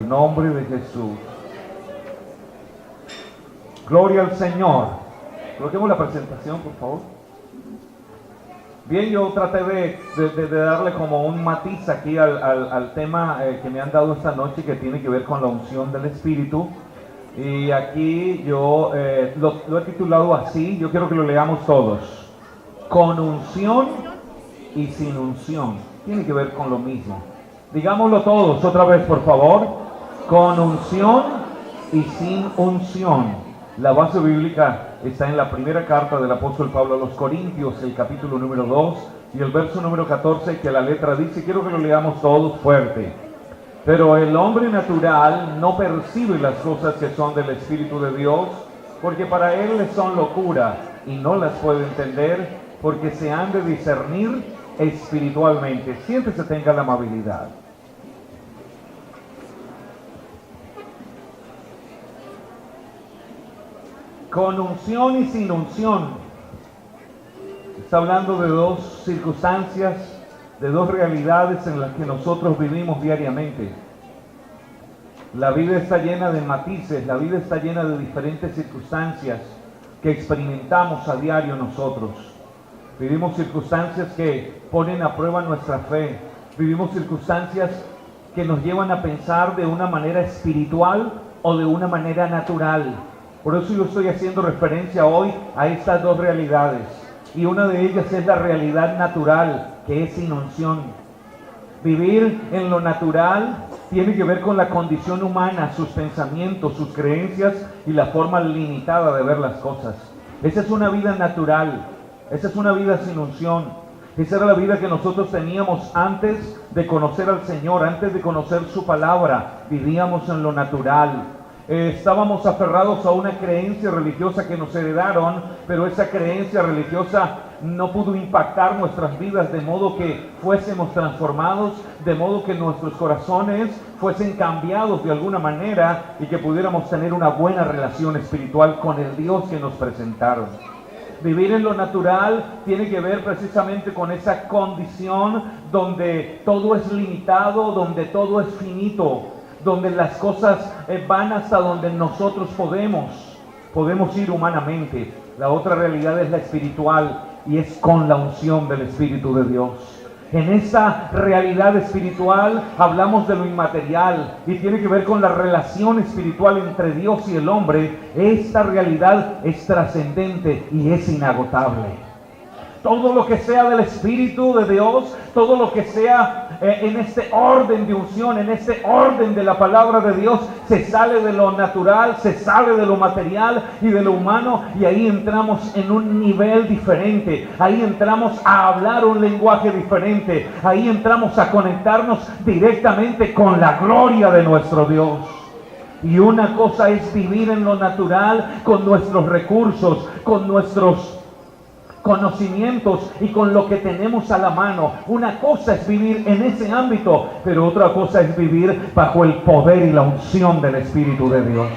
En nombre de Jesús. Gloria al Señor. Coloquemos la presentación, por favor. Bien, yo traté de darle como un matiz aquí al tema que me han dado esta noche, que tiene que ver con la unción del Espíritu. Y aquí yo lo he titulado así, yo quiero que lo leamos todos. Con unción y sin unción. Tiene que ver con lo mismo. Digámoslo todos otra vez, por favor. Con unción y sin unción. La base bíblica está en la primera carta del apóstol Pablo a los Corintios, el capítulo número 2 y el verso número 14, que la letra dice, quiero que lo leamos todos fuerte. Pero el hombre natural no percibe las cosas que son del Espíritu de Dios, porque para él les son locura y no las puede entender, porque se han de discernir espiritualmente. Siéntese, tenga la amabilidad. Con unción y sin unción. Está hablando de dos circunstancias, de dos realidades en las que nosotros vivimos diariamente. La vida está llena de matices, la vida está llena de diferentes circunstancias que experimentamos a diario nosotros. Vivimos circunstancias que ponen a prueba nuestra fe. Vivimos circunstancias que nos llevan a pensar de una manera espiritual o de una manera natural. Por eso yo estoy haciendo referencia hoy a estas dos realidades. Y una de ellas es la realidad natural, que es sin unción. Vivir en lo natural tiene que ver con la condición humana, sus pensamientos, sus creencias y la forma limitada de ver las cosas. Esa es una vida natural, esa es una vida sin unción. Esa era la vida que nosotros teníamos antes de conocer al Señor, antes de conocer su palabra. Vivíamos en lo natural. Estábamos aferrados a una creencia religiosa que nos heredaron, pero esa creencia religiosa no pudo impactar nuestras vidas de modo que fuésemos transformados, de modo que nuestros corazones fuesen cambiados de alguna manera y que pudiéramos tener una buena relación espiritual con el Dios que nos presentaron. Vivir en lo natural tiene que ver precisamente con esa condición donde todo es limitado, donde todo es finito, donde las cosas van hasta donde nosotros podemos ir humanamente. La otra realidad es la espiritual y es con la unción del Espíritu de Dios. En esa realidad espiritual hablamos de lo inmaterial y tiene que ver con la relación espiritual entre Dios y el hombre. Esta realidad es trascendente y es inagotable. Todo lo que sea del Espíritu de Dios, todo lo que sea en este orden de unción, en este orden de la palabra de Dios, se sale de lo natural, se sale de lo material y de lo humano, y ahí entramos en un nivel diferente, ahí entramos a hablar un lenguaje diferente, ahí entramos a conectarnos directamente con la gloria de nuestro Dios. Y una cosa es vivir en lo natural con nuestros recursos, con nuestros conocimientos y con lo que tenemos a la mano. Una cosa es vivir en ese ámbito, pero otra cosa es vivir bajo el poder y la unción del Espíritu de Dios.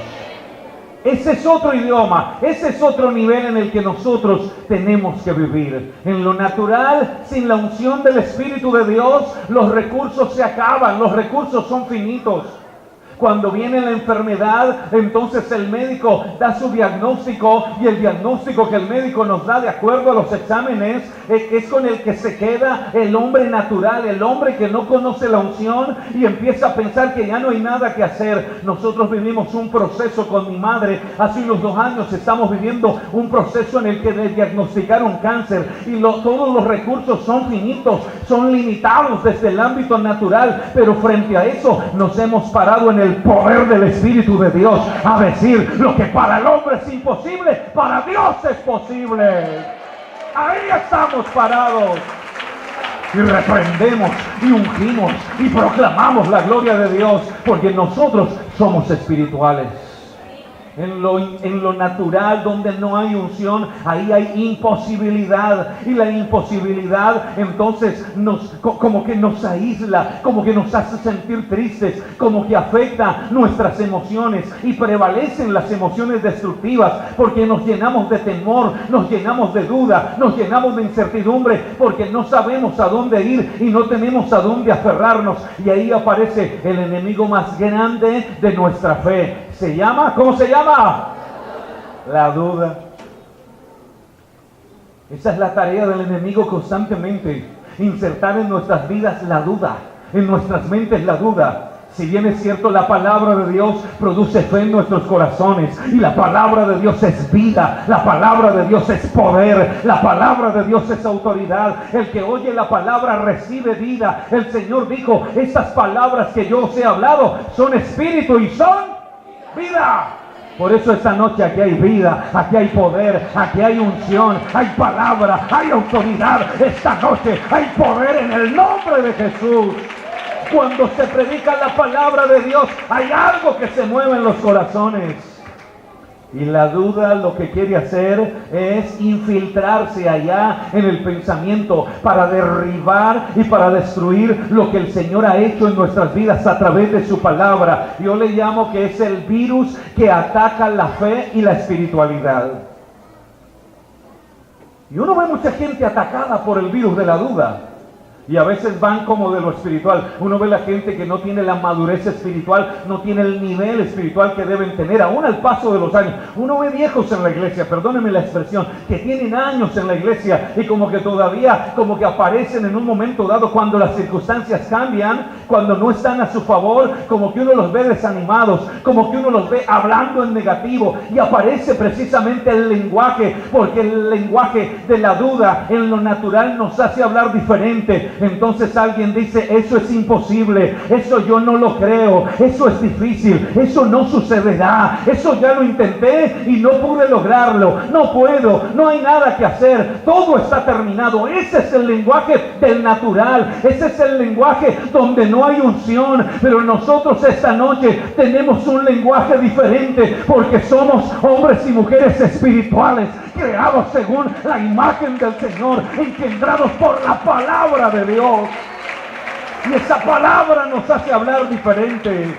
Ese es otro idioma, ese es otro nivel en el que nosotros tenemos que vivir. En lo natural, sin la unción del Espíritu de Dios, los recursos se acaban, los recursos son finitos. Cuando viene la enfermedad, entonces el médico da su diagnóstico, y el diagnóstico que el médico nos da de acuerdo a los exámenes es con el que se queda el hombre natural, el hombre que no conoce la unción y empieza a pensar que ya no hay nada que hacer. Nosotros vivimos un proceso con mi madre hace unos 2 años, estamos viviendo un proceso en el que le diagnosticaron cáncer y todos los recursos son finitos, son limitados desde el ámbito natural, pero frente a eso nos hemos parado en el poder del Espíritu de Dios a decir: lo que para el hombre es imposible, para Dios es posible. Ahí estamos parados y reprendemos y ungimos y proclamamos la gloria de Dios, porque nosotros somos espirituales. En lo natural, donde no hay unción, ahí hay imposibilidad. Y la imposibilidad entonces como que nos aísla, como que nos hace sentir tristes, como que afecta nuestras emociones. Y prevalecen las emociones destructivas porque nos llenamos de temor, nos llenamos de duda, nos llenamos de incertidumbre, porque no sabemos a dónde ir y no tenemos a dónde aferrarnos. Y ahí aparece el enemigo más grande de nuestra fe. Se llama, ¿cómo se llama? La duda. Esa es la tarea del enemigo constantemente, insertar en nuestras vidas la duda, en nuestras mentes la duda. Si bien es cierto, la palabra de Dios produce fe en nuestros corazones, y la palabra de Dios es vida, la palabra de Dios es poder, la palabra de Dios es autoridad. El que oye la palabra recibe vida. El Señor dijo: estas palabras que yo os he hablado son espíritu y son vida. Por eso esta noche aquí hay vida, aquí hay poder, aquí hay unción, hay palabra, hay autoridad. Esta noche hay poder en el nombre de Jesús. Cuando se predica la palabra de Dios, hay algo que se mueve en los corazones. Y la duda lo que quiere hacer es infiltrarse allá en el pensamiento para derribar y para destruir lo que el Señor ha hecho en nuestras vidas a través de su palabra. Yo le llamo que es el virus que ataca la fe y la espiritualidad. Y uno ve mucha gente atacada por el virus de la duda. Y a veces van como de lo espiritual. Uno ve la gente que no tiene la madurez espiritual, no tiene el nivel espiritual que deben tener, aún al paso de los años. Uno ve viejos en la iglesia, perdónenme la expresión, que tienen años en la iglesia y como que todavía, como que aparecen en un momento dado cuando las circunstancias cambian, cuando no están a su favor, como que uno los ve desanimados, como que uno los ve hablando en negativo. Y aparece precisamente el lenguaje, porque el lenguaje de la duda en lo natural nos hace hablar diferente. Entonces alguien dice: eso es imposible, eso yo no lo creo, eso es difícil, eso no sucederá, eso ya lo intenté y no pude lograrlo, no puedo, no hay nada que hacer, todo está terminado. Ese es el lenguaje del natural, ese es el lenguaje donde no hay unción. Pero nosotros esta noche tenemos un lenguaje diferente, porque somos hombres y mujeres espirituales, creados según la imagen del Señor, engendrados por la palabra de Dios. Y esa palabra nos hace hablar diferente.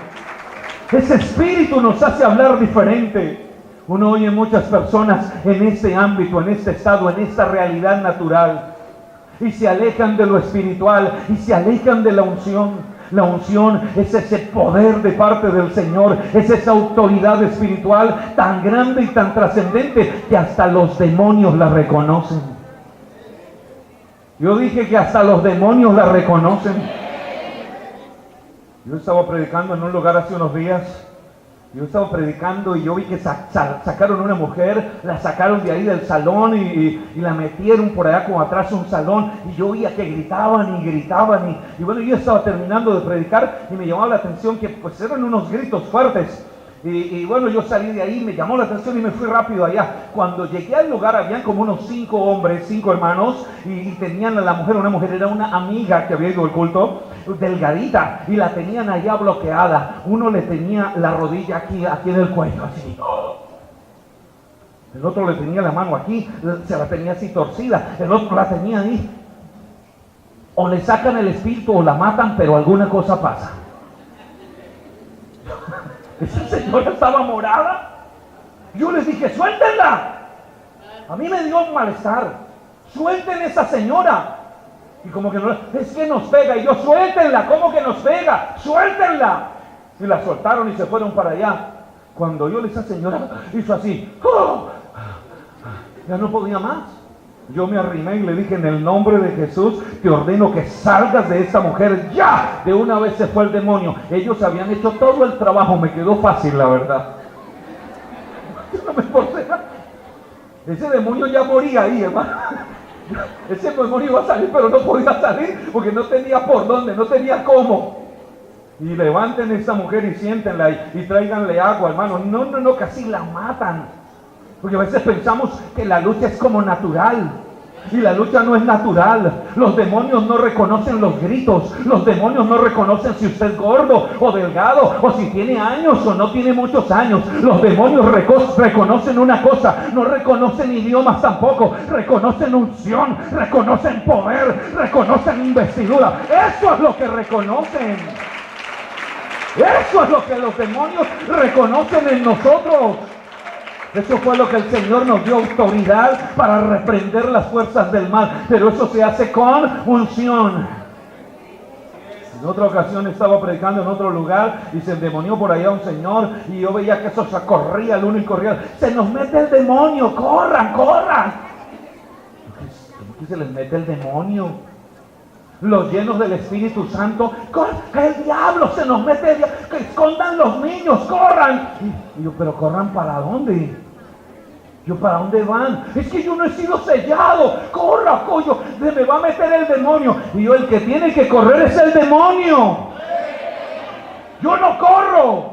Ese espíritu nos hace hablar diferente. Uno oye muchas personas en este ámbito, en este estado, en esta realidad natural, y se alejan de lo espiritual y se alejan de la unción. La unción es ese poder de parte del Señor, es esa autoridad espiritual tan grande y tan trascendente que hasta los demonios la reconocen. Yo dije que hasta los demonios la reconocen. Yo estaba predicando en un lugar hace unos días. Yo estaba predicando y yo vi que sacaron una mujer, la sacaron de ahí del salón y la metieron por allá como atrás de un salón, y yo oía que gritaban y gritaban y bueno, yo estaba terminando de predicar y me llamaba la atención que pues eran unos gritos fuertes. Y bueno, yo salí de ahí, me llamó la atención y me fui rápido allá. Cuando llegué al lugar habían como unos 5 hombres, 5 hermanos, y tenían a la mujer, una mujer, era una amiga que había ido al culto, delgadita, y la tenían allá bloqueada. Uno le tenía la rodilla aquí en el cuello, así. El otro le tenía la mano aquí, se la tenía así torcida, el otro la tenía ahí. O le sacan el espíritu o la matan, pero alguna cosa pasa. Esa señora estaba morada. Yo les dije: suéltenla. A mí me dio un malestar. Suelten esa señora. Y como que no, es que nos pega. Y yo: suéltenla. ¿Cómo que nos pega? Suéltenla. Y la soltaron y se fueron para allá. Cuando yo esa señora hizo así, ¡oh!, ya no podía más. Yo me arrimé y le dije: en el nombre de Jesús te ordeno que salgas de esta mujer ya. De una vez se fue el demonio. Ellos habían hecho todo el trabajo, me quedó fácil, la verdad. Yo no me esforcé. Ese demonio ya moría ahí, hermano. Ese demonio iba a salir, pero no podía salir porque no tenía por dónde, no tenía cómo. Y levanten a esta mujer y siéntenla y tráiganle agua, hermano. No, casi la matan. Porque a veces pensamos que la lucha es como natural. Y la lucha no es natural. Los demonios no reconocen los gritos. Los demonios no reconocen si usted es gordo o delgado, o si tiene años o no tiene muchos años. Los demonios reconocen una cosa. No reconocen idiomas tampoco. Reconocen unción, reconocen poder, reconocen investidura. Eso es lo que reconocen. Eso es lo que los demonios reconocen en nosotros. Eso fue lo que el Señor nos dio, autoridad para reprender las fuerzas del mal. Pero eso se hace con unción. En otra ocasión estaba predicando en otro lugar y se endemonió por allá un señor. Y yo veía que eso se corría el uno y corría. Se nos mete el demonio, corran, corran. ¿Cómo que se les mete el demonio? Los llenos del Espíritu Santo, el diablo se nos mete, que escondan los niños, corran. Y yo, pero corran ¿para dónde? Yo, ¿para dónde van? Es que yo no he sido sellado. Corra, pollo, se me va a meter el demonio. Y yo, el que tiene que correr es el demonio. Yo no corro.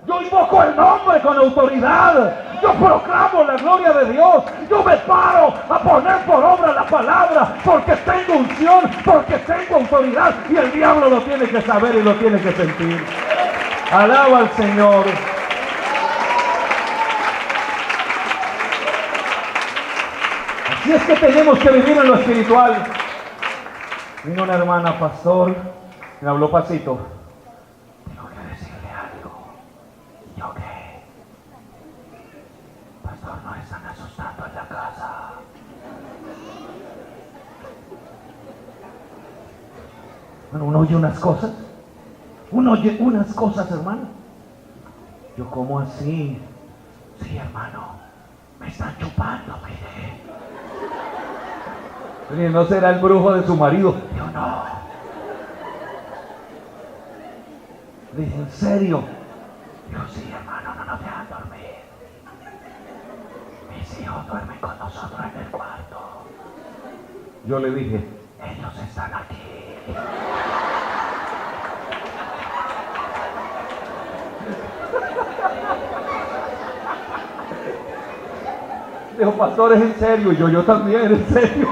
Yo invoco el nombre con autoridad. Yo proclamo la gloria de Dios. Yo me paro a poner por obra la palabra porque tengo unción, porque tengo autoridad. Y el diablo lo tiene que saber y lo tiene que sentir. Alaba al Señor. Así es que tenemos que vivir en lo espiritual. Vino una hermana pastor, me habló pasito. Tengo que decirle algo. ¿Yo qué? Pastor, no están asustando en la casa. Bueno, uno oye unas cosas. Uno oye unas cosas, hermano. Yo, ¿cómo así? Sí, hermano, me están chupando, mire. ¿No será el brujo de su marido? Yo, no. Le dije, ¿en serio? Yo, sí, hermano, no nos dejan dormir. Mis hijos duermen con nosotros en el cuarto. Yo le dije, ellos están aquí. Dijo, pastor, ¿es en serio? Y yo también, en serio.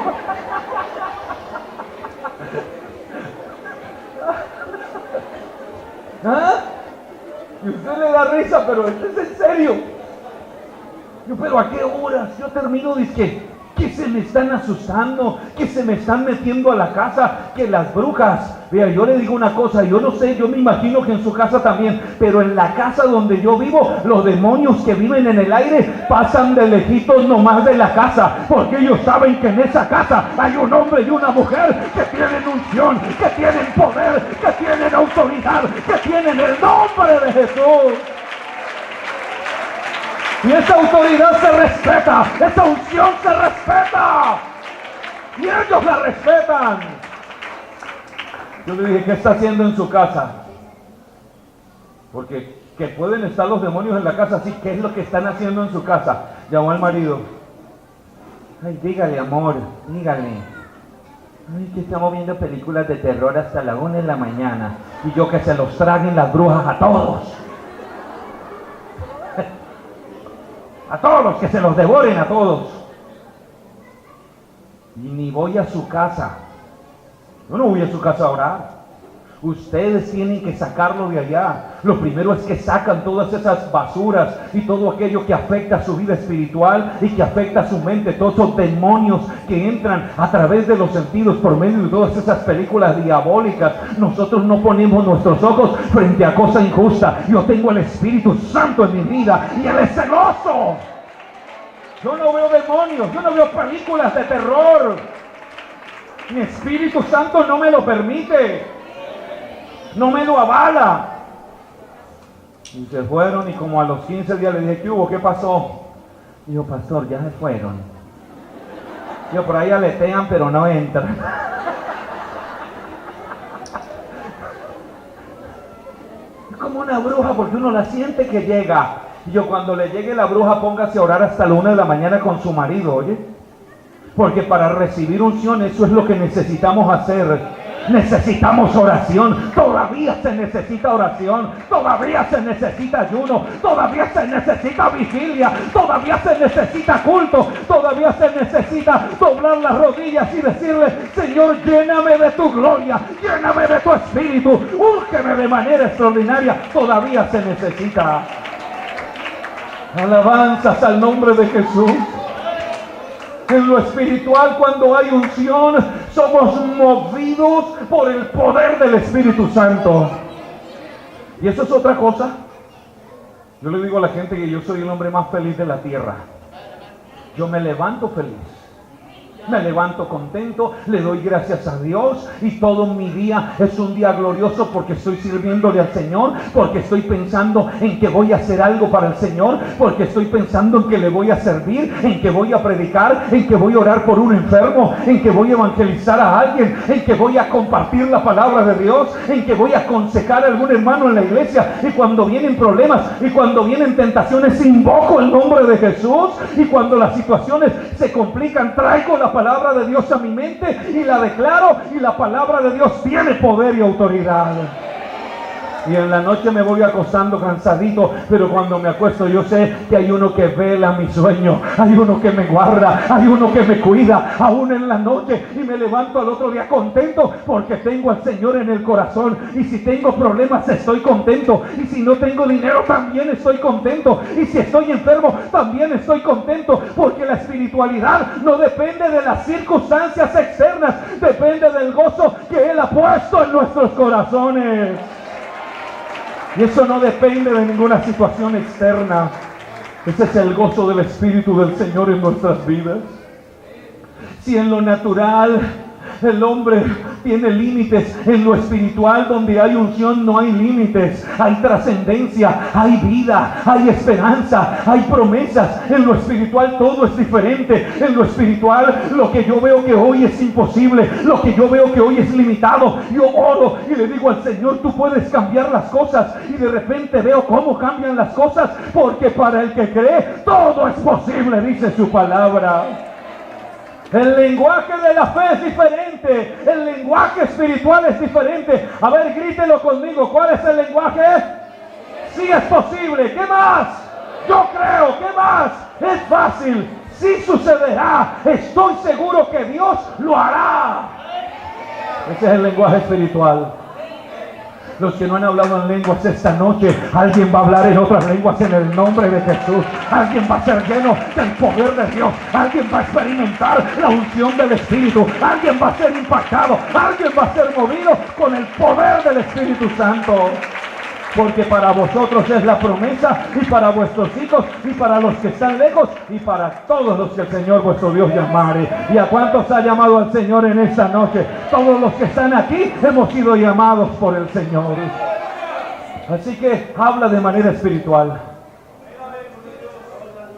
¿Ah? Y usted le da risa, pero esto es en serio. Yo, pero ¿a qué horas? Yo termino, dizque, que se me están asustando, que se me están metiendo a la casa, que las brujas. Vea, yo le digo una cosa, yo no sé, yo me imagino que en su casa también, pero en la casa donde yo vivo, los demonios que viven en el aire pasan de lejitos nomás de la casa, porque ellos saben que en esa casa hay un hombre y una mujer que tienen unción, que tienen poder, que tienen autoridad, que tienen el nombre de Jesús. Y esa autoridad se respeta, esa unción se respeta. Y ellos la respetan. Yo le dije, ¿qué está haciendo en su casa? Porque que pueden estar los demonios en la casa, sí, ¿qué es lo que están haciendo en su casa? Llamó al marido. Ay, dígale, amor, dígale. Ay, que estamos viendo películas de terror hasta la 1 de la mañana. Y yo, que se los traguen las brujas a todos. A todos, que se los devoren a todos. Y ni voy a su casa. Yo no voy a su casa a orar. Ustedes tienen que sacarlo de allá. Lo primero es que sacan todas esas basuras y todo aquello que afecta su vida espiritual y que afecta su mente. Todos esos demonios que entran a través de los sentidos por medio de todas esas películas diabólicas. Nosotros no ponemos nuestros ojos frente a cosa injusta. Yo tengo el Espíritu Santo en mi vida y Él es celoso. Yo no veo demonios, yo no veo películas de terror. Mi Espíritu Santo no me lo permite. No me lo avala. Y se fueron, y como a los 15 días le dije, ¿qué hubo? ¿Qué pasó? Dijo, pastor, ya se fueron. Yo, por ahí aletean, pero no entran. Es como una bruja, porque uno la siente que llega. Y yo, cuando le llegue la bruja, póngase a orar hasta la 1 de la mañana con su marido, oye. Porque para recibir unción, eso es lo que necesitamos hacer. Necesitamos oración. Todavía se necesita oración. Todavía se necesita ayuno. Todavía se necesita vigilia. Todavía se necesita culto. Todavía se necesita doblar las rodillas y decirle: Señor, lléname de tu gloria. Lléname de tu espíritu. Úngeme de manera extraordinaria. Todavía se necesita. Alabanzas al nombre de Jesús. En lo espiritual, cuando hay unción, somos movidos por el poder del Espíritu Santo. Y eso es otra cosa. Yo le digo a la gente que yo soy el hombre más feliz de la tierra. Yo me levanto feliz. Me levanto contento, le doy gracias a Dios y todo mi día es un día glorioso porque estoy sirviéndole al Señor, porque estoy pensando en que voy a hacer algo para el Señor, porque estoy pensando en que le voy a servir, en que voy a predicar, en que voy a orar por un enfermo, en que voy a evangelizar a alguien, en que voy a compartir la palabra de Dios, en que voy a aconsejar a algún hermano en la iglesia. Y cuando vienen problemas y cuando vienen tentaciones, invoco el nombre de Jesús. Y cuando las situaciones se complican, traigo la palabra de Dios a mi mente y la declaro, y la palabra de Dios tiene poder y autoridad. Y en la noche me voy acostando cansadito, pero cuando me acuesto yo sé que hay uno que vela mi sueño, hay uno que me guarda, hay uno que me cuida, aún en la noche, y me levanto al otro día contento porque tengo al Señor en el corazón. Y si tengo problemas, estoy contento, y si no tengo dinero, también estoy contento, y si estoy enfermo, también estoy contento, porque la espiritualidad no depende de las circunstancias externas, depende del gozo que Él ha puesto en nuestros corazones. Y eso no depende de ninguna situación externa. Ese es el gozo del Espíritu del Señor en nuestras vidas. Si en lo natural el hombre tiene límites, en lo espiritual, donde hay unción, no hay límites. Hay trascendencia, hay vida, hay esperanza, hay promesas. En lo espiritual todo es diferente. En lo espiritual, lo que yo veo que hoy es imposible, lo que yo veo que hoy es limitado, yo oro y le digo al Señor: tú puedes cambiar las cosas. Y de repente veo cómo cambian las cosas, porque para el que cree todo es posible, dice su palabra. El lenguaje de la fe es diferente. El lenguaje espiritual es diferente. A ver, grítelo conmigo. ¿Cuál es el lenguaje? Sí es posible. ¿Qué más? Yo creo. ¿Qué más? Es fácil. Sí sucederá. Estoy seguro que Dios lo hará. Ese es el lenguaje espiritual. Los que no han hablado en lenguas esta noche, alguien va a hablar en otras lenguas en el nombre de Jesús. Alguien va a ser lleno del poder de Dios. Alguien va a experimentar la unción del Espíritu. Alguien va a ser impactado. Alguien va a ser movido con el poder del Espíritu Santo. Porque para vosotros es la promesa, y para vuestros hijos, y para los que están lejos, y para todos los que el Señor vuestro Dios llamare. ¿Y a cuántos ha llamado al Señor en esta noche? Todos los que están aquí hemos sido llamados por el Señor. Así que habla de manera espiritual.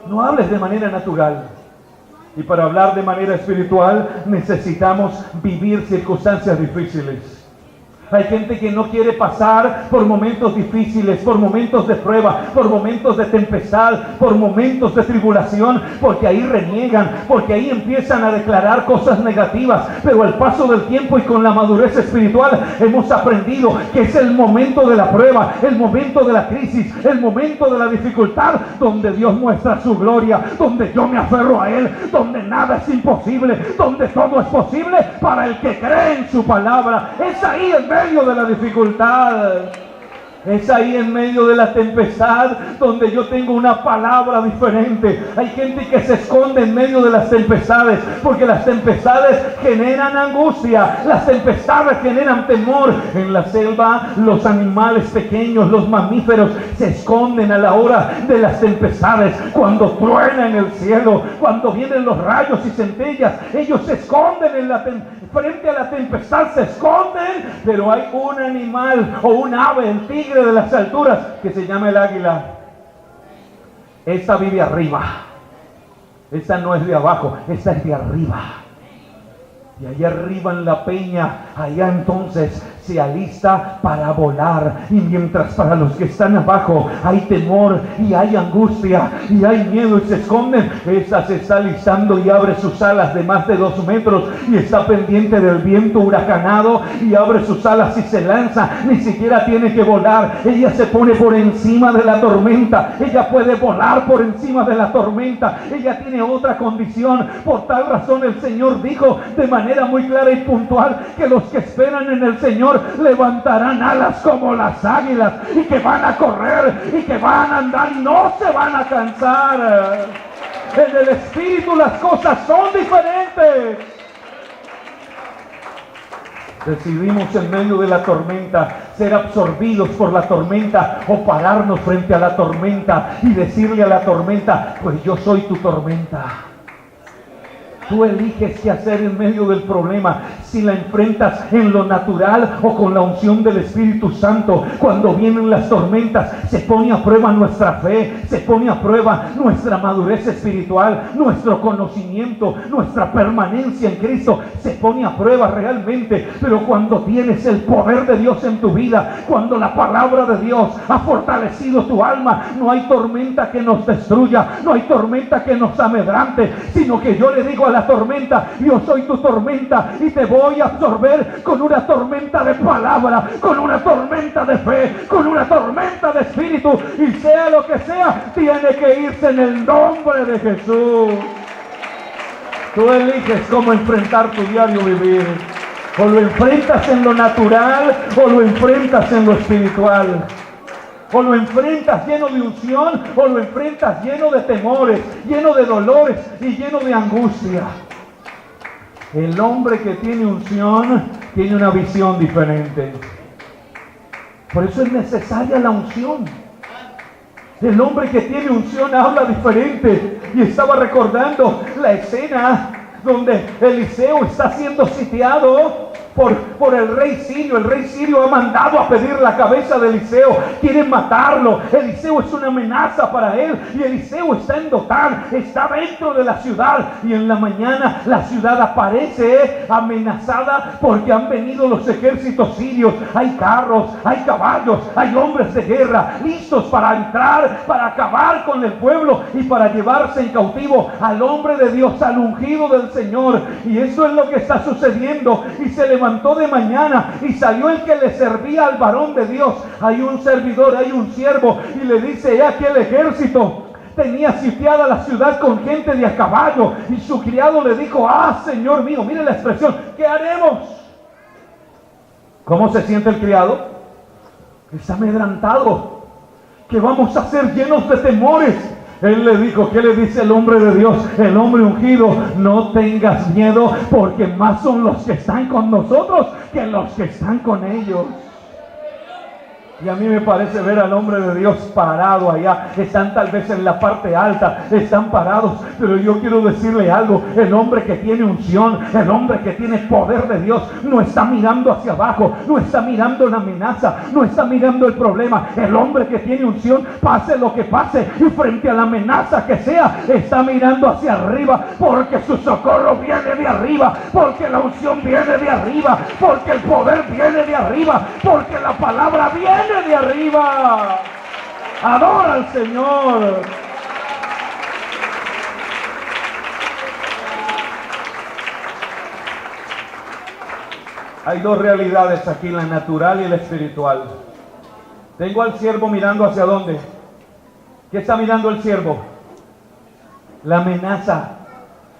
No hables de manera natural. Y para hablar de manera espiritual necesitamos vivir circunstancias difíciles. Hay gente que no quiere pasar por momentos difíciles, por momentos de prueba, por momentos de tempestad, por momentos de tribulación, porque ahí reniegan, porque ahí empiezan a declarar cosas negativas. Pero al paso del tiempo y con la madurez espiritual hemos aprendido que es el momento de la prueba, el momento de la crisis, el momento de la dificultad, donde Dios muestra su gloria, donde yo me aferro a Él, donde nada es imposible, donde todo es posible para el que cree en su palabra. Es ahí en medio de la dificultad, es ahí en medio de la tempestad donde yo tengo una palabra diferente. Hay gente que se esconde en medio de las tempestades, porque las tempestades generan angustia, las tempestades generan temor. En la selva los animales pequeños, los mamíferos, se esconden a la hora de las tempestades. Cuando truena en el cielo, cuando vienen los rayos y centellas, ellos se esconden frente a la tempestad, se esconden. Pero hay un animal o un ave, el tigre de las alturas, que se llama el águila. Esta vive arriba. Esta no es de abajo, esta es de arriba. Y allá arriba en la peña, allá entonces se alista para volar. Y mientras para los que están abajo hay temor y hay angustia y hay miedo y se esconden, esa se está alistando y abre sus alas de más de 2 metros y está pendiente del viento huracanado y abre sus alas y se lanza. Ni siquiera tiene que volar, ella se pone por encima de la tormenta. Ella puede volar por encima de la tormenta. Ella tiene otra condición. Por tal razón el Señor dijo de manera muy clara y puntual que los que esperan en el Señor levantarán alas como las águilas, y que van a correr y que van a andar y no se van a cansar. En el Espíritu las cosas son diferentes. Decidimos en medio de la tormenta ser absorbidos por la tormenta o pararnos frente a la tormenta y decirle a la tormenta: pues yo soy tu tormenta. Tú eliges qué hacer en medio del problema, si la enfrentas en lo natural o con la unción del Espíritu Santo. Cuando vienen las tormentas, se pone a prueba nuestra fe, se pone a prueba nuestra madurez espiritual, nuestro conocimiento, nuestra permanencia en Cristo, se pone a prueba realmente. Pero cuando tienes el poder de Dios en tu vida, cuando la palabra de Dios ha fortalecido tu alma, no hay tormenta que nos destruya, no hay tormenta que nos amedrante, sino que yo le digo a la tormenta: yo soy tu tormenta y te voy a absorber con una tormenta de palabra, con una tormenta de fe, con una tormenta de espíritu, y sea lo que sea, tiene que irse en el nombre de Jesús. Tú eliges cómo enfrentar tu diario vivir. O lo enfrentas en lo natural o lo enfrentas en lo espiritual. O lo enfrentas lleno de unción o lo enfrentas lleno de temores, lleno de dolores y lleno de angustia. El hombre que tiene unción tiene una visión diferente. Por eso es necesaria la unción. El hombre que tiene unción habla diferente. Y estaba recordando la escena donde Eliseo está siendo sitiado por el rey Sirio. El rey Sirio ha mandado a pedir la cabeza de Eliseo. Quieren matarlo. Eliseo es una amenaza para él. Y Eliseo está en Dotán, está dentro de la ciudad. Y en la mañana la ciudad aparece amenazada porque han venido los ejércitos sirios. Hay carros, hay caballos, hay hombres de guerra listos para entrar, para acabar con el pueblo y para llevarse en cautivo al hombre de Dios, al ungido del Señor. Y eso es lo que está sucediendo. Y se levantó de mañana y salió el que le servía al varón de Dios. Hay un servidor, hay un siervo, y le dice: he aquí el ejército. Tenía sitiada la ciudad con gente de a caballo. Y su criado le dijo: ah, Señor mío, mire la expresión, ¿qué haremos? ¿Cómo se siente el criado? Está amedrantado. ¿Qué vamos a hacer? Llenos de temores. Él le dijo: ¿qué le dice el hombre de Dios? El hombre ungido: no tengas miedo, porque más son los que están con nosotros que los que están con ellos. Y a mí me parece ver al hombre de Dios parado allá. Están tal vez en la parte alta, están parados, pero yo quiero decirle algo: el hombre que tiene unción, el hombre que tiene poder de Dios, no está mirando hacia abajo, no está mirando la amenaza, no está mirando el problema. El hombre que tiene unción, pase lo que pase y frente a la amenaza que sea, está mirando hacia arriba, porque su socorro viene de arriba, porque la unción viene de arriba, porque el poder viene de arriba, porque la palabra viene de arriba. Adora al Señor. Hay dos realidades aquí, la natural y la espiritual. Tengo al siervo mirando hacia dónde. ¿Qué está mirando el siervo? La amenaza.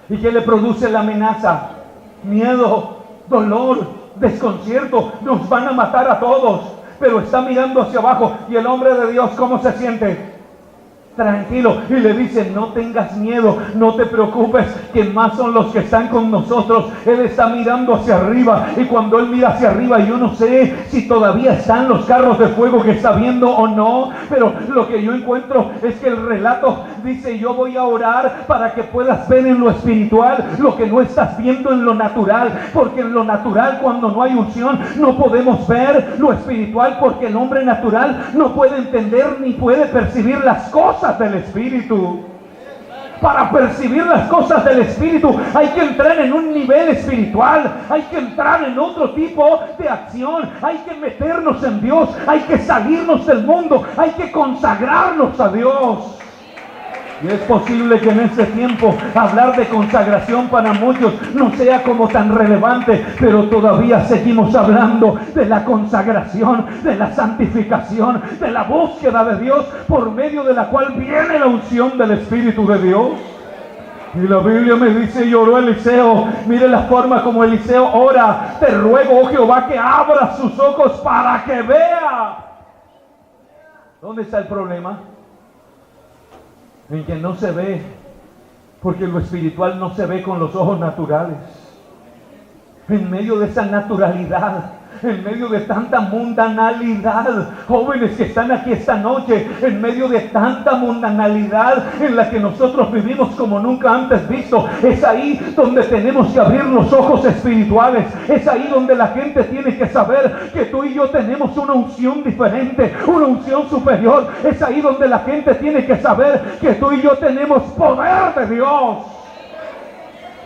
¿Y qué le produce la amenaza? Miedo, dolor, desconcierto. Nos van a matar a todos. Pero está mirando hacia abajo. Y el hombre de Dios, ¿cómo se siente? Tranquilo. Y le dice: no tengas miedo, no te preocupes, que más son los que están con nosotros. Él está mirando hacia arriba. Y cuando él mira hacia arriba, yo no sé si todavía están los carros de fuego que está viendo o no, pero lo que yo encuentro es que el relato dice: yo voy a orar para que puedas ver en lo espiritual lo que no estás viendo en lo natural. Porque en lo natural, cuando no hay unción, no podemos ver lo espiritual, porque el hombre natural no puede entender ni puede percibir las cosas del Espíritu. Para percibir las cosas del Espíritu hay que entrar en un nivel espiritual, hay que entrar en otro tipo de acción, hay que meternos en Dios, hay que salirnos del mundo, hay que consagrarnos a Dios. Y es posible que en este tiempo hablar de consagración para muchos no sea como tan relevante, pero todavía seguimos hablando de la consagración, de la santificación, de la búsqueda de Dios, por medio de la cual viene la unción del Espíritu de Dios. Y la Biblia me dice, y oró Eliseo. Mire la forma como Eliseo ora: te ruego, oh Jehová, que abra sus ojos para que vea. ¿Dónde está el problema? En que no se ve, porque lo espiritual no se ve con los ojos naturales. En medio de esa naturalidad, en medio de tanta mundanalidad, jóvenes que están aquí esta noche, en medio de tanta mundanalidad en la que nosotros vivimos como nunca antes visto, es ahí donde tenemos que abrir los ojos espirituales. Es ahí donde la gente tiene que saber que tú y yo tenemos una unción diferente, una unción superior. Es ahí donde la gente tiene que saber que tú y yo tenemos poder de Dios.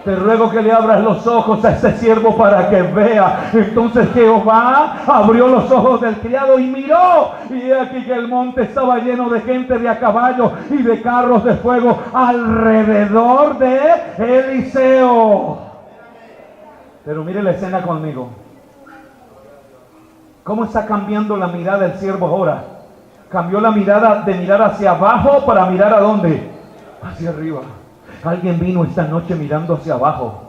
Te ruego que le abras los ojos a este siervo para que vea. Entonces Jehová abrió los ojos del criado y miró, y aquí que el monte estaba lleno de gente de a caballo y de carros de fuego alrededor de Eliseo. Pero mire la escena conmigo. ¿Cómo está cambiando la mirada del siervo ahora? Cambió la mirada de mirar hacia abajo para mirar ¿a dónde? Hacia arriba. Alguien vino esta noche mirando hacia abajo.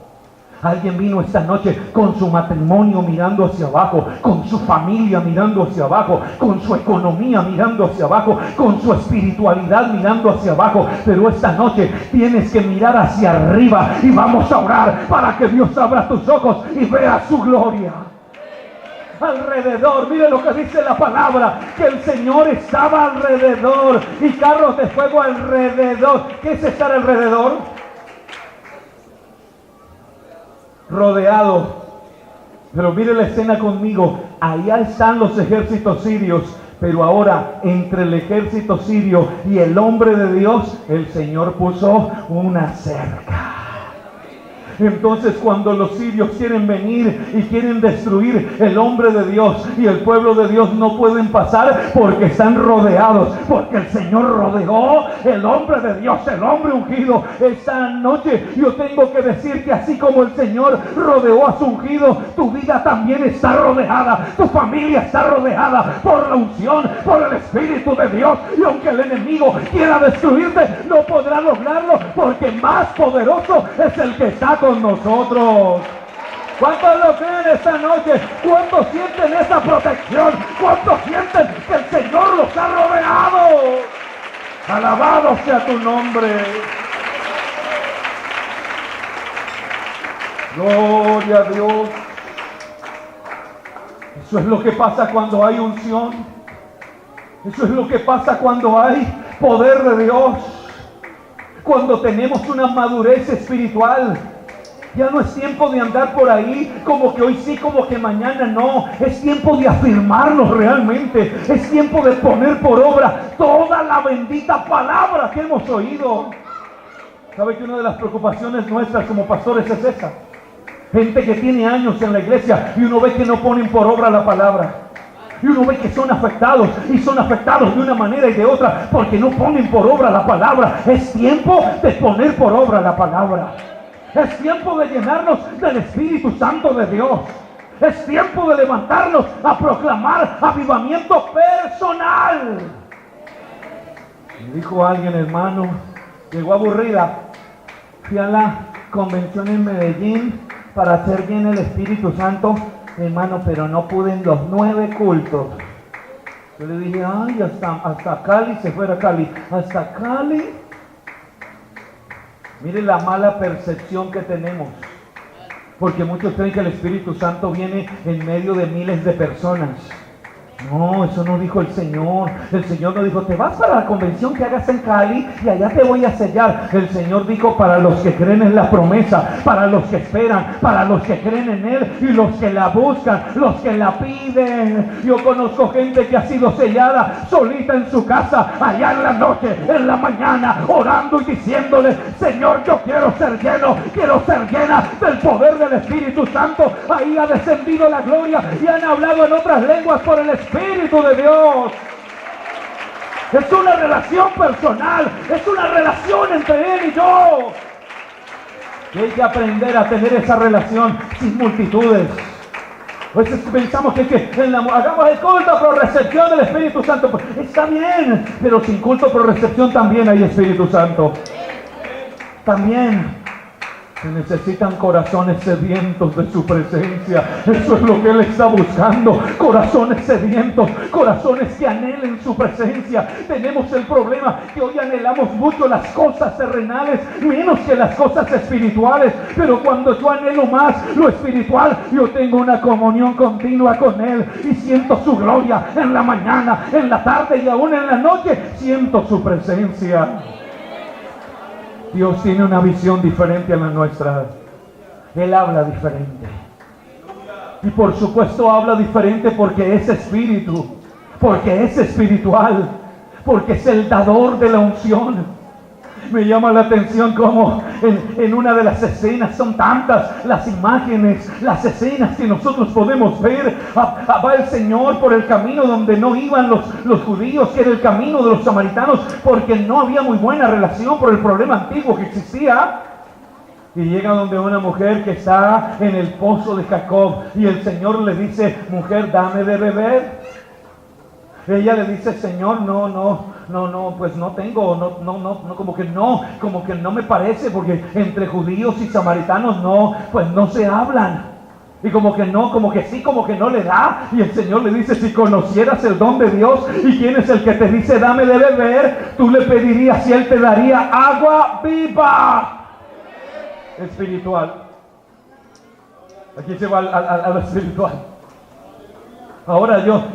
Alguien vino esta noche con su matrimonio mirando hacia abajo, con su familia mirando hacia abajo, con su economía mirando hacia abajo, con su espiritualidad mirando hacia abajo. Pero esta noche tienes que mirar hacia arriba y vamos a orar para que Dios abra tus ojos y vea su gloria. Alrededor, mire lo que dice la palabra, que el Señor estaba alrededor y carros de fuego alrededor. ¿Qué es estar alrededor? Rodeado. Pero mire la escena conmigo. Allá están los ejércitos sirios, pero ahora entre el ejército sirio y el hombre de Dios, el Señor puso una cerca. Entonces cuando los sirios quieren venir y quieren destruir el hombre de Dios y el pueblo de Dios, no pueden pasar porque están rodeados, porque el Señor rodeó el hombre de Dios, el hombre ungido. Esta noche yo tengo que decir que así como el Señor rodeó a su ungido, tu vida también está rodeada, tu familia está rodeada por la unción, por el Espíritu de Dios. Y aunque el enemigo quiera destruirte, no podrá lograrlo, porque más poderoso es el que está con nosotros. ¿Cuántos lo creen esta noche? ¿Cuántos sienten esa protección? ¿Cuántos sienten que el Señor los ha rodeado? Alabado sea tu nombre. Gloria a Dios. Eso es lo que pasa cuando hay unción. Eso es lo que pasa cuando hay poder de Dios. Cuando tenemos una madurez espiritual. Ya no es tiempo de andar por ahí como que hoy sí, como que mañana no. Es tiempo de afirmarnos realmente. Es tiempo de poner por obra toda la bendita palabra que hemos oído. ¿Sabe que una de las preocupaciones nuestras como pastores es esa? Gente que tiene años en la iglesia y uno ve que no ponen por obra la palabra. Y uno ve que son afectados, y son afectados de una manera y de otra porque no ponen por obra la palabra. Es tiempo de poner por obra la palabra. Es tiempo de llenarnos del Espíritu Santo de Dios. Es tiempo de levantarnos a proclamar avivamiento personal. Me dijo alguien, hermano, llegó aburrida. Fui a la convención en Medellín para hacer bien el Espíritu Santo, hermano, pero no pude en los 9 cultos. Yo le dije, ay, hasta Cali, se fuera a Cali. ¿Hasta Cali? Mire la mala percepción que tenemos, porque muchos creen que el Espíritu Santo viene en medio de miles de personas. No, eso no dijo el Señor. El Señor no dijo, te vas para la convención que hagas en Cali y allá te voy a sellar. El Señor dijo, para los que creen en la promesa, para los que esperan, para los que creen en Él y los que la buscan, los que la piden. Yo conozco gente que ha sido sellada solita en su casa, allá en la noche, en la mañana, orando y diciéndole, Señor, yo quiero ser lleno, quiero ser llena del poder del Espíritu Santo. Ahí ha descendido la gloria y han hablado en otras lenguas por el Espíritu de Dios. Es una relación personal, es una relación entre Él y yo. Y hay que aprender a tener esa relación sin multitudes. A veces pensamos que hagamos el culto por recepción del Espíritu Santo. Pues está bien, pero sin culto por recepción también hay Espíritu Santo. También se necesitan corazones sedientos de su presencia. Eso es lo que Él está buscando. Corazones sedientos, corazones que anhelen su presencia. Tenemos el problema que hoy anhelamos mucho las cosas terrenales, menos que las cosas espirituales. Pero cuando yo anhelo más lo espiritual, yo tengo una comunión continua con Él y siento su gloria en la mañana, en la tarde y aún en la noche. Siento su presencia. Dios tiene una visión diferente a la nuestra. Él habla diferente. Y por supuesto habla diferente porque es espíritu, porque es espiritual, porque es el dador de la unción. Me llama la atención como en una de las escenas, son tantas las imágenes, las escenas que nosotros podemos ver. Va el Señor por el camino donde no iban los judíos, que era el camino de los samaritanos, porque no había muy buena relación por el problema antiguo que existía. Y llega donde una mujer que está en el pozo de Jacob y el Señor le dice, mujer, dame de beber. Ella le dice, Señor, no, pues no tengo, como que no me parece, porque entre judíos y samaritanos pues no se hablan. Y como que sí, como que no le da. Y el Señor le dice, si conocieras el don de Dios y quién es el que te dice, dame de beber, tú le pedirías y Él te daría agua viva. Espiritual. Aquí se va a lo espiritual. Ahora yo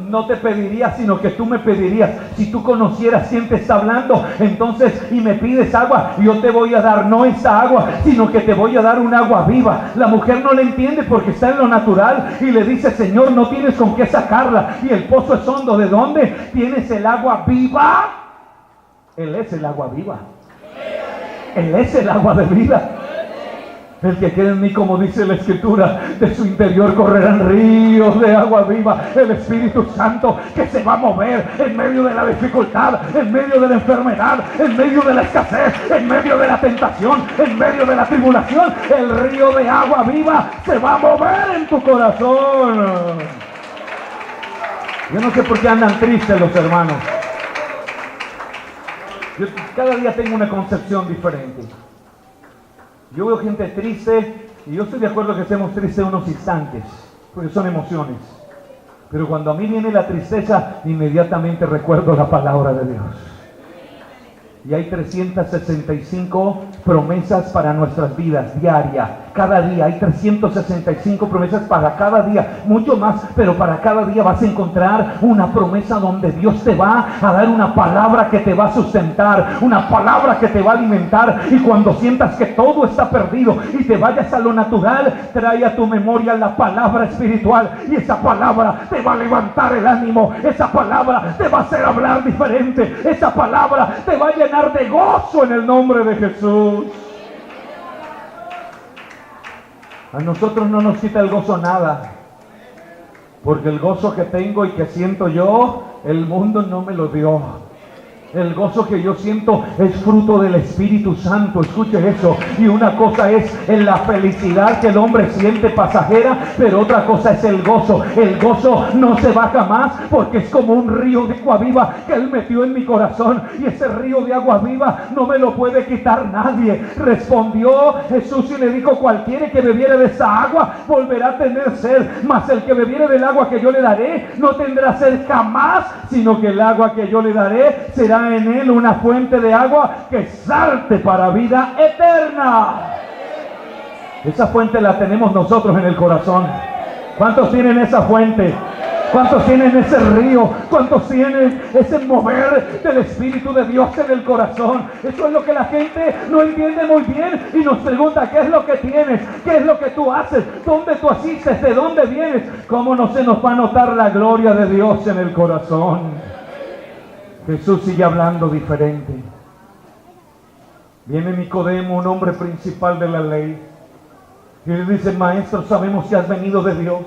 no te pediría, sino que tú me pedirías. Si tú conocieras quién te está hablando, entonces, y me pides agua, yo te voy a dar no esa agua, sino que te voy a dar un agua viva. La mujer no le entiende porque está en lo natural y le dice, Señor, no tienes con qué sacarla y el pozo es hondo. ¿De dónde tienes el agua viva? Él es el agua viva. Él es el agua de vida. El que quede en mí, como dice la Escritura, de su interior correrán ríos de agua viva. El Espíritu Santo que se va a mover en medio de la dificultad, en medio de la enfermedad, en medio de la escasez, en medio de la tentación, en medio de la tribulación. El río de agua viva se va a mover en tu corazón. Yo no sé por qué andan tristes los hermanos. Yo cada día tengo una concepción diferente. Yo veo gente triste y yo estoy de acuerdo que estemos tristes unos instantes, porque son emociones. Pero cuando a mí viene la tristeza, inmediatamente recuerdo la palabra de Dios. Y hay 365 promesas para nuestras vidas diarias. Cada día hay 365 promesas para cada día. Mucho más, pero para cada día vas a encontrar una promesa donde Dios te va a dar una palabra que te va a sustentar, una palabra que te va a alimentar. Y cuando sientas que todo está perdido y te vayas a lo natural, trae a tu memoria la palabra espiritual. Y esa palabra te va a levantar el ánimo. Esa palabra te va a hacer hablar diferente. Esa palabra te va a llenar de gozo en el nombre de Jesús. A nosotros no nos quita el gozo nada, porque el gozo que tengo y que siento yo, el mundo no me lo dio. El gozo que yo siento es fruto del Espíritu Santo. Escuche eso. Y una cosa es en la felicidad que el hombre siente pasajera, pero otra cosa es el gozo. El gozo no se va jamás, porque es como un río de agua viva que Él metió en mi corazón. Y ese río de agua viva no me lo puede quitar nadie. Respondió Jesús y le dijo, cualquiera que bebiere de esa agua volverá a tener sed, mas el que bebiere del agua que yo le daré no tendrá sed jamás, sino que el agua que yo le daré será en él una fuente de agua que salte para vida eterna. Esa fuente la tenemos nosotros en el corazón. ¿Cuántos tienen esa fuente? ¿Cuántos tienen ese río? ¿Cuántos tienen ese mover del Espíritu de Dios en el corazón? Eso es lo que la gente no entiende muy bien y nos pregunta: ¿qué es lo que tienes? ¿Qué es lo que tú haces? ¿Dónde tú asistes? ¿De dónde vienes? ¿Cómo no se nos va a notar la gloria de Dios en el corazón? Jesús sigue hablando diferente. Viene Nicodemo, un hombre principal de la ley, y le dice: maestro, sabemos que has venido de Dios.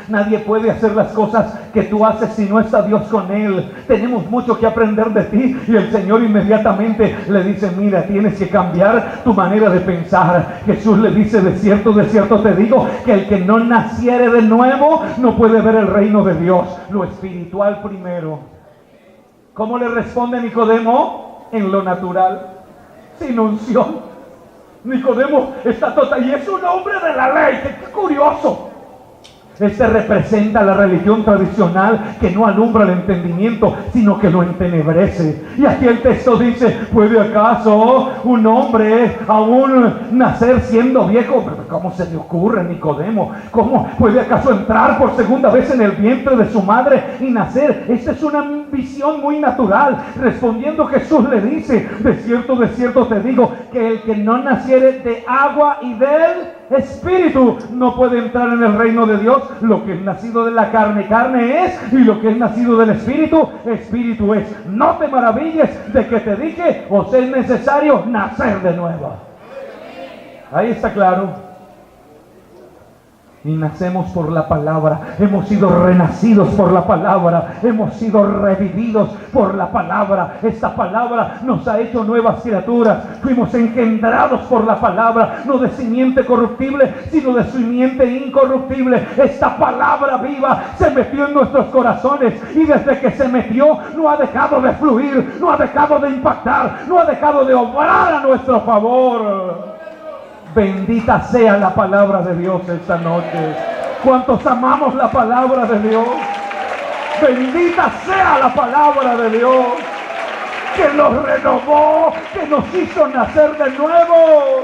Nadie puede hacer las cosas que tú haces si no está Dios con él. Tenemos mucho que aprender de ti. Y el Señor inmediatamente le dice: mira, tienes que cambiar tu manera de pensar. Jesús le dice: de cierto te digo, que el que no naciere de nuevo no puede ver el reino de Dios. Lo espiritual primero. ¿Cómo le responde Nicodemo? En lo natural, sin unción. Nicodemo está total, y es un hombre de la ley. ¡Qué curioso! Este representa la religión tradicional que no alumbra el entendimiento, sino que lo entenebrece. Y aquí el texto dice: ¿puede acaso un hombre aún nacer siendo viejo? ¿Pero cómo se le ocurre, Nicodemo? ¿Cómo puede acaso entrar por segunda vez en el vientre de su madre y nacer? Esta es una visión muy natural. Respondiendo, Jesús le dice: de cierto te digo, que el que no naciere de agua y del Espíritu no puede entrar en el reino de Dios. Lo que es nacido de la carne, carne es, y lo que es nacido del Espíritu, Espíritu es. No te maravilles de que te dije: os es necesario nacer de nuevo. Ahí está claro. Y nacemos por la palabra. Hemos sido renacidos por la palabra. Hemos sido revividos por la palabra. Esta palabra nos ha hecho nuevas criaturas. Fuimos engendrados por la palabra, no de simiente corruptible, sino de simiente incorruptible. Esta palabra viva se metió en nuestros corazones, y desde que se metió no ha dejado de fluir, no ha dejado de impactar, no ha dejado de obrar a nuestro favor. Bendita sea la palabra de Dios esta noche. ¿Cuántos amamos la palabra de Dios? Bendita sea la palabra de Dios, que nos renovó, que nos hizo nacer de nuevo,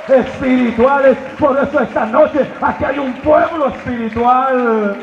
espirituales. Por eso esta noche aquí hay un pueblo espiritual,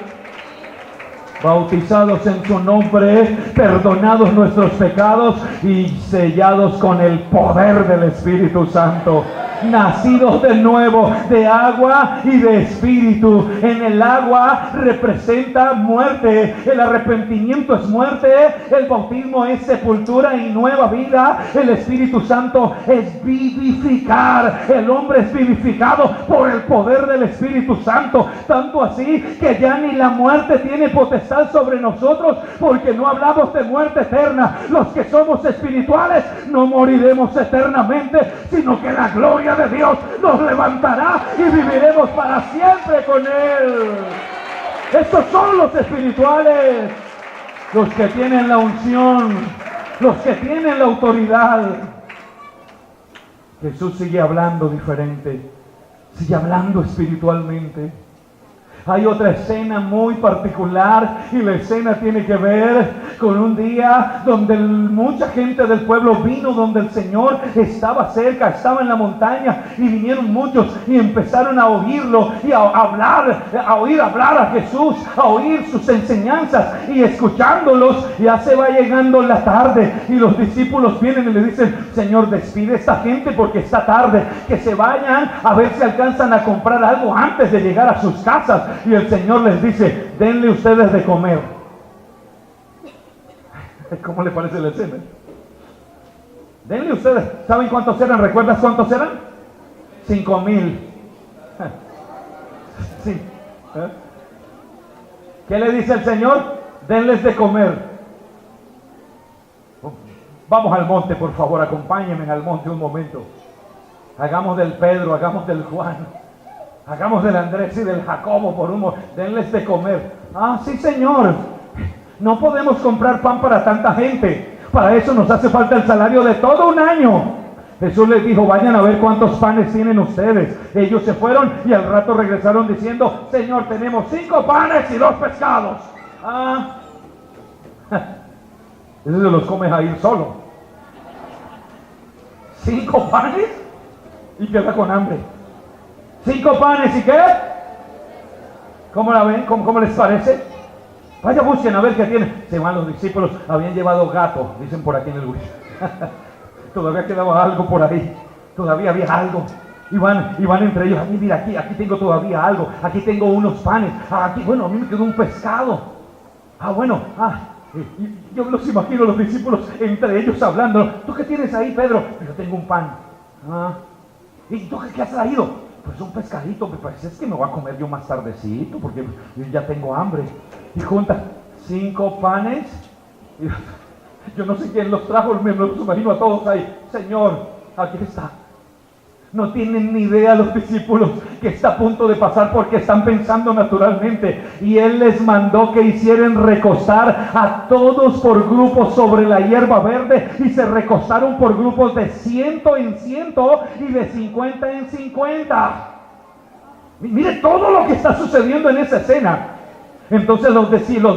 bautizados en su nombre, perdonados nuestros pecados y sellados con el poder del Espíritu Santo. Nacidos de nuevo de agua y de espíritu. En el agua representa muerte, el arrepentimiento es muerte, el bautismo es sepultura y nueva vida. El Espíritu Santo es vivificar. El hombre es vivificado por el poder del Espíritu Santo, tanto así que ya ni la muerte tiene potestad sobre nosotros, porque no hablamos de muerte eterna. Los que somos espirituales no moriremos eternamente, sino que la gloria de Dios nos levantará y viviremos para siempre con Él. Estos son los espirituales, los que tienen la unción, los que tienen la autoridad. Jesús sigue hablando diferente, sigue hablando espiritualmente. Hay otra escena muy particular, y la escena tiene que ver con un día donde mucha gente del pueblo vino donde el Señor estaba cerca, estaba en la montaña, y vinieron muchos y empezaron a oírlo y a oír hablar a Jesús, a oír sus enseñanzas, y escuchándolos ya se va llegando la tarde, y los discípulos vienen y le dicen: Señor, despide a esta gente porque está tarde, que se vayan a ver si alcanzan a comprar algo antes de llegar a sus casas. Y el Señor les dice: denle ustedes de comer. ¿Cómo le parece la escena? Denle ustedes. ¿Saben cuántos eran? ¿Recuerdas cuántos eran? 5,000. Sí. ¿Qué le dice el Señor? Denles de comer. Vamos al monte, por favor, acompáñenme al monte un momento. Hagamos del Pedro, hagamos del Juan, hagamos del Andrés y del Jacobo por un momento. Denles de comer. Ah, sí, Señor. No podemos comprar pan para tanta gente. Para eso nos hace falta el salario de todo un año. Jesús les dijo: vayan a ver cuántos panes tienen ustedes. Ellos se fueron y al rato regresaron diciendo: Señor, tenemos 5 panes y 2 pescados. Ah, eso se los comes a ir solo. 5 panes y queda con hambre. 5 panes y ¿qué? ¿Cómo la ven? ¿Cómo les parece? Vaya, busquen a ver qué tienen. Se van los discípulos, habían llevado gato, dicen por aquí en el Wii. Todavía quedaba algo por ahí, todavía había algo. Y van entre ellos, aquí mira, aquí tengo todavía algo, aquí tengo unos panes, aquí, bueno, a mí me quedó un pescado. Yo los imagino los discípulos entre ellos hablando. ¿Tú qué tienes ahí, Pedro? Yo tengo un pan. ¿Y tú qué has traído? Pues un pescadito, me parece es que me voy a comer yo más tardecito porque yo ya tengo hambre. Y junta 5 panes. Y yo no sé quién los trajo, me los imagino a todos ahí. Señor, aquí está. No tienen ni idea los discípulos que está a punto de pasar porque están pensando naturalmente. Y Él les mandó que hicieran recostar a todos por grupos sobre la hierba verde. Y se recostaron por grupos de 100 en 100 y de 50 en 50. Mire todo lo que está sucediendo en esa escena. Entonces los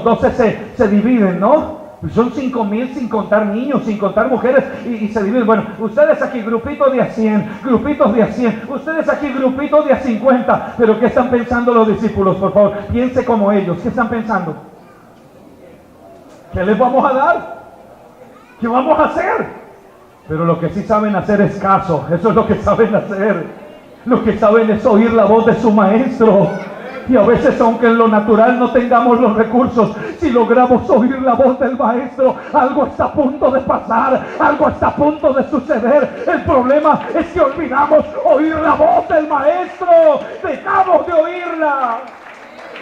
12 se dividen, ¿no? Son 5,000 sin contar niños, sin contar mujeres, y se dividen. Bueno, ustedes aquí grupitos de a 100, grupitos de a 100, ustedes aquí grupitos de a 50. Pero ¿qué están pensando los discípulos? Por favor, piense como ellos. ¿Qué están pensando? ¿Qué les vamos a dar? ¿Qué vamos a hacer? Pero lo que sí saben hacer es caso. Eso es lo que saben hacer. Lo que saben es oír la voz de su maestro. Y a veces, aunque en lo natural no tengamos los recursos, si logramos oír la voz del maestro, algo está a punto de pasar, algo está a punto de suceder. El problema es que olvidamos oír la voz del maestro, dejamos de oírla.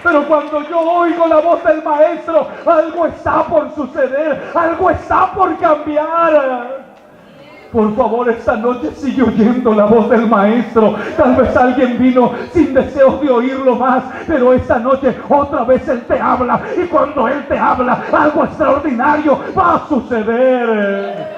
Pero cuando yo oigo la voz del maestro, algo está por suceder, algo está por cambiar. Por favor, esta noche sigue oyendo la voz del maestro. Tal vez alguien vino sin deseos de oírlo más, pero esta noche otra vez Él te habla. Y cuando Él te habla, algo extraordinario va a suceder.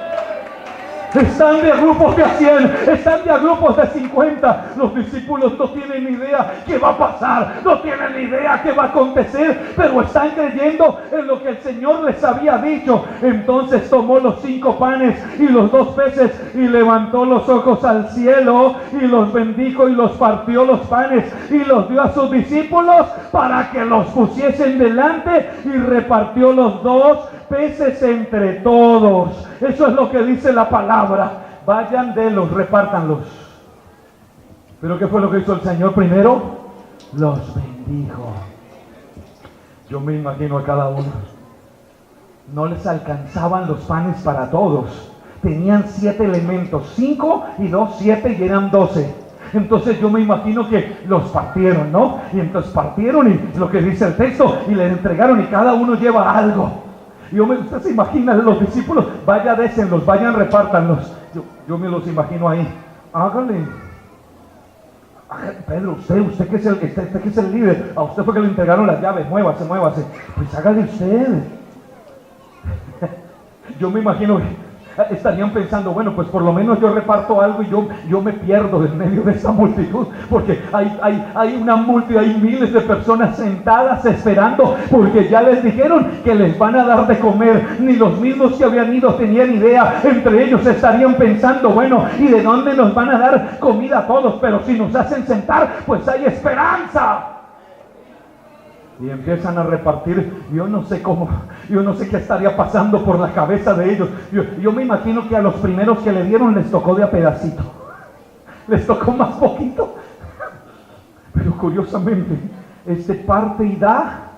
Están de grupos de a 100, están de grupos de 50. Los discípulos no tienen ni idea qué va a pasar, no tienen ni idea qué va a acontecer, pero están creyendo en lo que el Señor les había dicho. Entonces tomó los 5 panes y los 2 peces y levantó los ojos al cielo y los bendijo y los partió los panes y los dio a sus discípulos para que los pusiesen delante y repartió los 2 peces entre todos. Eso es lo que dice la palabra. Vayan de los, repártanlos. Pero ¿qué fue lo que hizo el Señor primero? Los bendijo. Yo me imagino a cada uno. No les alcanzaban los panes para todos. Tenían 7 elementos, 5 y 2, 7 y eran 12. Entonces yo me imagino que los partieron, ¿no? Y entonces partieron y lo que dice el texto, y les entregaron y cada uno lleva algo. Usted se imagina los discípulos, vaya désenlos, vayan repártanlos. Yo me los imagino ahí. Hágale. Pedro, usted que es el líder, a usted fue que le entregaron las llaves, muévase. Pues hágale usted. Yo me imagino estarían pensando, bueno, pues por lo menos yo reparto algo y yo me pierdo en medio de esa multitud, porque hay una multitud, hay miles de personas sentadas esperando, porque ya les dijeron que les van a dar de comer. Ni los mismos que habían ido tenían idea. Entre ellos estarían pensando, bueno, ¿y de dónde nos van a dar comida a todos? Pero si nos hacen sentar, pues hay esperanza. Y empiezan a repartir. Yo no sé qué estaría pasando por la cabeza de ellos. Yo me imagino que a los primeros que le dieron les tocó de a pedacito, les tocó más poquito. Pero curiosamente, parte y da,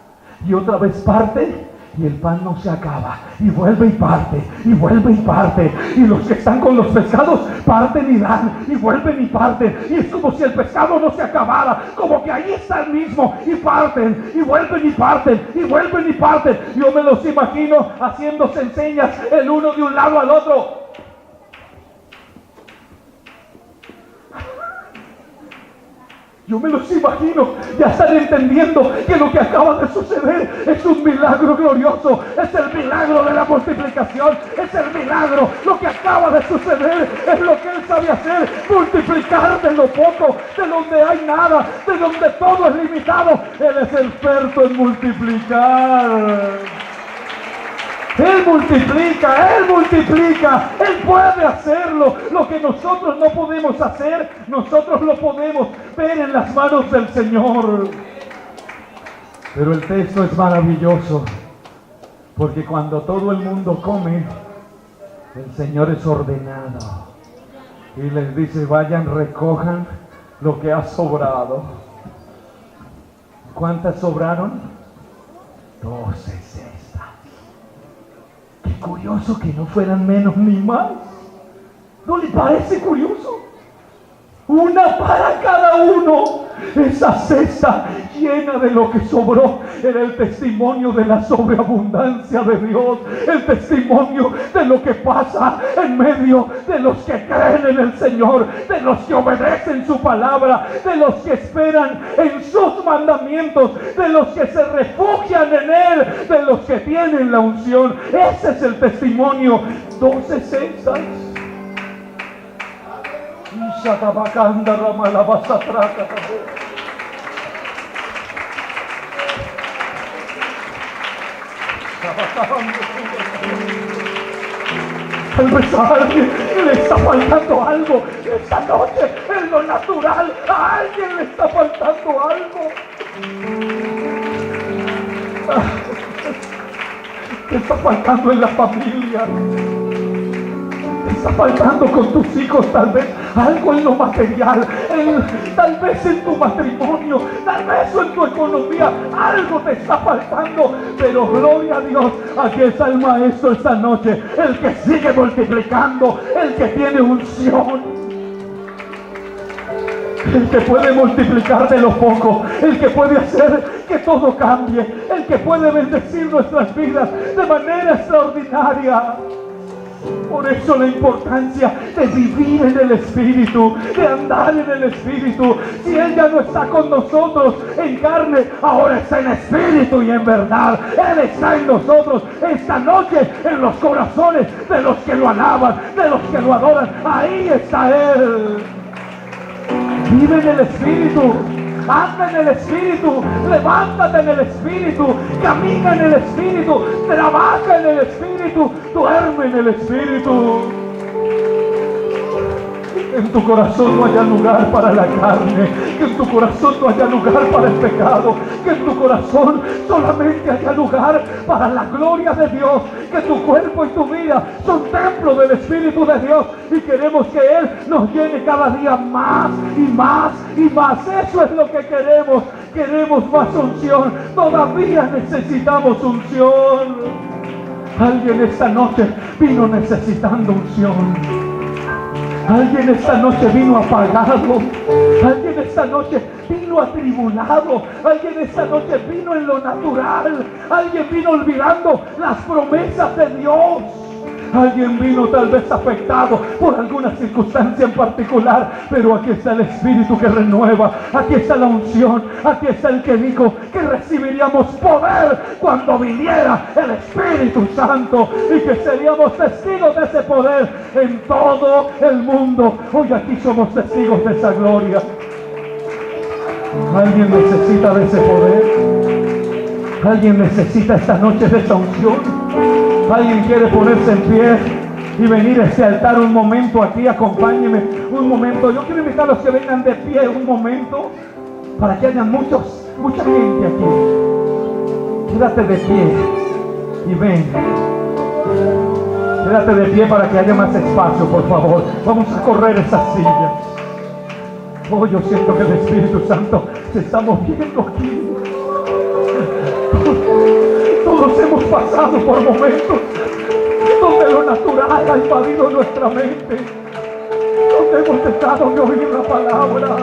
y otra vez parte, y el pan no se acaba, y vuelve y parte, y vuelve y parte. Y los que están con los pescados parten y dan, y vuelven y parten. Y es como si el pescado no se acabara, como que ahí está el mismo, y parten, y vuelven y parten, y vuelven y parten. Yo me los imagino haciéndose señas el uno de un lado al otro. Yo me los imagino, ya están entendiendo que lo que acaba de suceder es un milagro glorioso, es el milagro de la multiplicación, es el milagro, lo que acaba de suceder es lo que Él sabe hacer, multiplicar de lo poco, de donde hay nada, de donde todo es limitado. Él es experto en multiplicar. Él multiplica, Él puede hacerlo. Lo que nosotros no podemos hacer, nosotros lo podemos ver en las manos del Señor. Pero el texto es maravilloso, porque cuando todo el mundo come, el Señor es ordenado y les dice: vayan, recojan lo que ha sobrado. ¿Cuántas sobraron? 12 cestas. Qué curioso que no fueran menos ni más. ¿No le parece curioso? Una para cada uno. Esa cesta llena de lo que sobró era el testimonio de la sobreabundancia de Dios, el testimonio de lo que pasa en medio de los que creen en el Señor, de los que obedecen su palabra, de los que esperan en sus mandamientos, de los que se refugian en Él, de los que tienen la unción. Ese es el testimonio. 12 cestas. Tal vez a alguien le está faltando algo esta noche en lo natural. A alguien le está faltando algo. ¿Qué está faltando en la familia? Está faltando con tus hijos, tal vez algo en lo material, tal vez en tu matrimonio, tal vez en tu economía, algo te está faltando, pero gloria a Dios, aquí está el Maestro esta noche, el que sigue multiplicando, el que tiene unción, el que puede multiplicar de lo poco, el que puede hacer que todo cambie, el que puede bendecir nuestras vidas de manera extraordinaria. Por eso la importancia de vivir en el Espíritu, de andar en el Espíritu. Si Él ya no está con nosotros en carne, ahora está en Espíritu y en verdad. Él está en nosotros esta noche, en los corazones de los que lo alaban, de los que lo adoran. Ahí está Él. Vive en el Espíritu. Anda en el Espíritu, levántate en el Espíritu, camina en el Espíritu, trabaja en el Espíritu, duerme en el Espíritu. En tu corazón no haya lugar para la carne, que en tu corazón no haya lugar para el pecado, que en tu corazón solamente haya lugar para la gloria de Dios, que tu cuerpo y tu vida son templo del Espíritu de Dios y queremos que Él nos llene cada día más y más y más. Eso es lo que queremos. Queremos más unción. Todavía necesitamos unción. Alguien esta noche vino necesitando unción. Alguien esta noche vino apagado. Alguien esta noche vino atribulado. Alguien esta noche vino en lo natural. Alguien vino olvidando las promesas de Dios. Alguien vino tal vez afectado por alguna circunstancia en particular, pero aquí está el Espíritu que renueva, aquí está la unción, aquí está el que dijo que recibiríamos poder cuando viniera el Espíritu Santo y que seríamos testigos de ese poder en todo el mundo. Hoy aquí somos testigos de esa gloria. Alguien necesita de ese poder. Alguien necesita esta noche de esa unción. Alguien quiere ponerse en pie y venir a este altar un momento aquí. Acompáñeme un momento. Yo quiero invitar a los que vengan de pie un momento para que haya mucha gente aquí. Quédate de pie y ven. Quédate de pie para que haya más espacio, por favor. Vamos a correr esas sillas. Oh, yo siento que el Espíritu Santo se está moviendo aquí. Todos hemos pasado por momentos donde lo natural ha invadido nuestra mente, donde hemos dejado de oír la palabra.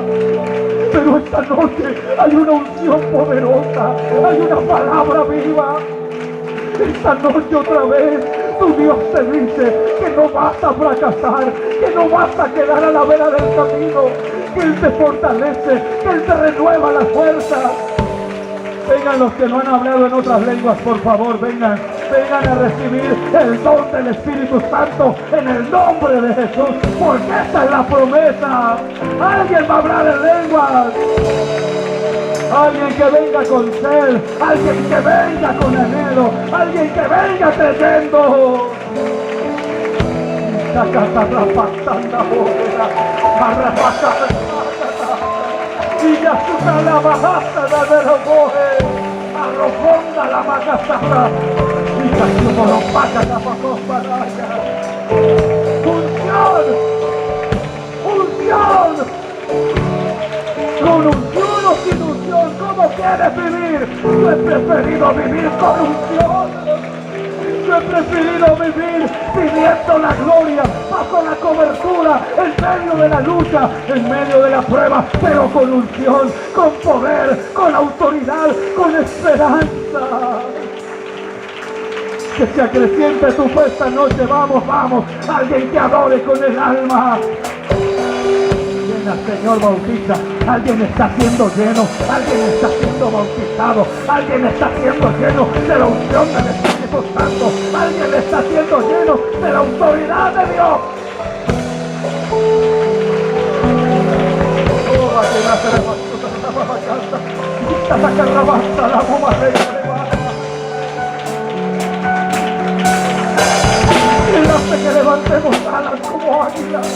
Pero esta noche hay una unción poderosa, hay una palabra viva. Esta noche otra vez tu Dios te dice que no vas a fracasar, que no vas a quedar a la vera del camino, que Él te fortalece, que Él te renueva la fuerza. Vengan los que no han hablado en otras lenguas, por favor, vengan a recibir el don del Espíritu Santo en el nombre de Jesús, porque esa es la promesa. Alguien va a hablar en lenguas, alguien que venga con sed, alguien que venga con anhelo, alguien que venga creyendo. Y ya su la bajada de los bojes. Arrofonda la macasata. Y casi como los pacas la pacoparaya. Unción. Unción. Con unción o sin unción, ¿cómo quieres vivir? Yo he preferido vivir con unción. Yo he preferido vivir pidiendo la gloria, bajo la cobertura, en medio de la lucha, en medio de la prueba, pero con unción, con poder, con autoridad, con esperanza. Que se acreciente tu fe esta noche. Vamos, vamos. Alguien que adore con el alma. Señor, bautiza. Alguien está siendo lleno, alguien está siendo bautizado, alguien está siendo lleno de la unción del Espíritu Santo, alguien está siendo lleno de la autoridad de Dios. Él hace que levantemos alas como águilas.